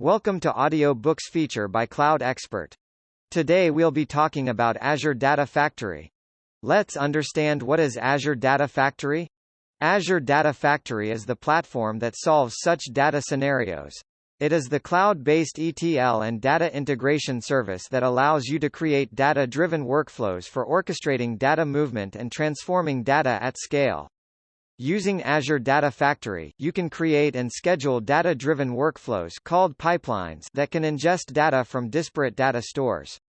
Welcome to Audio Books feature by Cloud Expert. Today we'll be talking about Azure Data Factory. Let's understand what is Azure Data Factory. Azure Data Factory is the platform that solves such data scenarios. It is the cloud-based ETL and data integration service that allows you to create data-driven workflows for orchestrating data movement and transforming data at scale. Using Azure Data Factory, you can create and schedule data-driven workflows called pipelines that can ingest data from disparate data stores.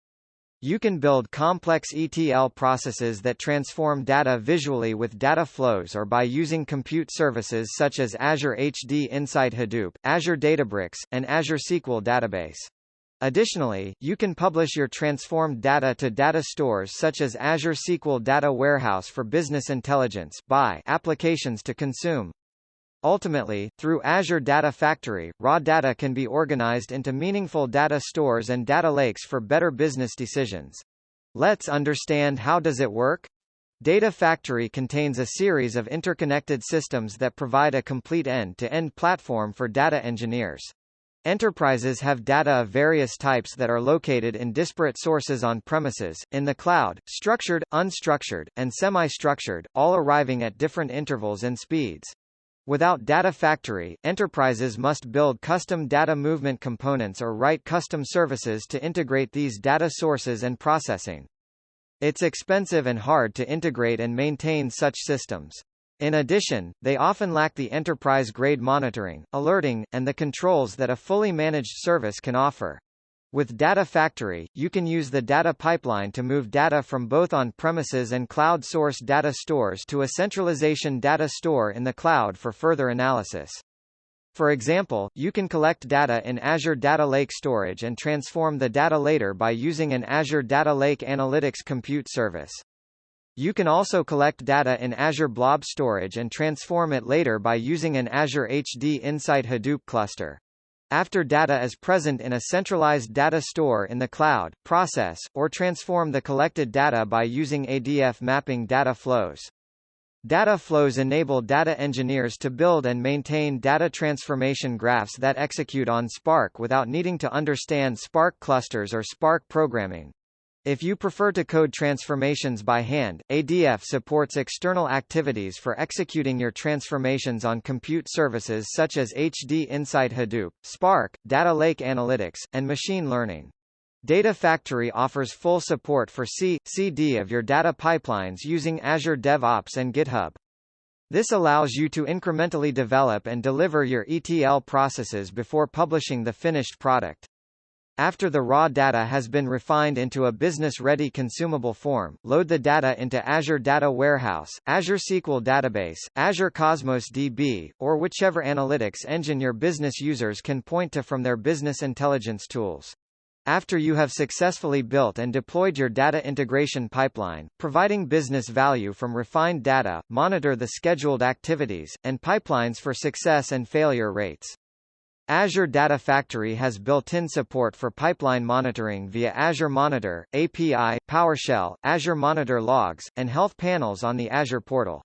You can build complex ETL processes that transform data visually with data flows or by using compute services such as Azure HD inside Hadoop, Azure Databricks, and Azure SQL Database. Additionally, you can publish your transformed data to data stores such as Azure SQL Data Warehouse for business intelligence by applications to consume. Ultimately, through Azure Data Factory, raw data can be organized into meaningful data stores and data lakes for better business decisions. Let's understand how does it work? Data Factory contains a series of interconnected systems that provide a complete end-to-end platform for data engineers. Enterprises have data of various types that are located in disparate sources on premises, in the cloud, structured, unstructured, and semi-structured, all arriving at different intervals and speeds. Without Data Factory, enterprises must build custom data movement components or write custom services to integrate these data sources and processing. It's expensive and hard to integrate and maintain such systems. In addition, they often lack the enterprise-grade monitoring, alerting, and the controls that a fully managed service can offer. With Data Factory, you can use the data pipeline to move data from both on-premises and cloud source data stores to a centralization data store in the cloud for further analysis. For example, you can collect data in Azure Data Lake Storage and transform the data later by using an Azure Data Lake Analytics compute service. You can also collect data in Azure Blob Storage and transform it later by using an Azure HD inside Hadoop cluster. After data is present in a centralized data store in the cloud, process, or transform the collected data by using ADF mapping data flows. Data flows enable data engineers to build and maintain data transformation graphs that execute on Spark without needing to understand Spark clusters or Spark programming. If you prefer to code transformations by hand, ADF supports external activities for executing your transformations on compute services such as HD inside Hadoop, Spark, Data Lake Analytics, and machine learning. Data Factory offers full support for C/CD of your data pipelines using Azure DevOps and GitHub. This allows you to incrementally develop and deliver your ETL processes before publishing the finished product. After the raw data has been refined into a business-ready consumable form, load the data into Azure Data Warehouse, Azure SQL Database, Azure Cosmos DB, or whichever analytics engine your business users can point to from their business intelligence tools. After you have successfully built and deployed your data integration pipeline, providing business value from refined data, monitor the scheduled activities, and pipelines for success and failure rates. Azure Data Factory has built-in support for pipeline monitoring via Azure Monitor, API, PowerShell, Azure Monitor Logs, and Health Panels on the Azure portal.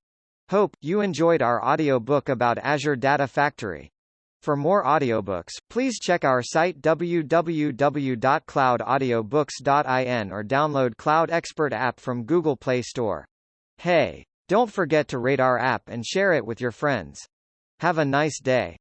Hope you enjoyed our audiobook about Azure Data Factory. For more audiobooks, please check our site www.cloudaudiobooks.in or download Cloud Expert app from Google Play Store. Hey, don't forget to rate our app and share it with your friends. Have a nice day.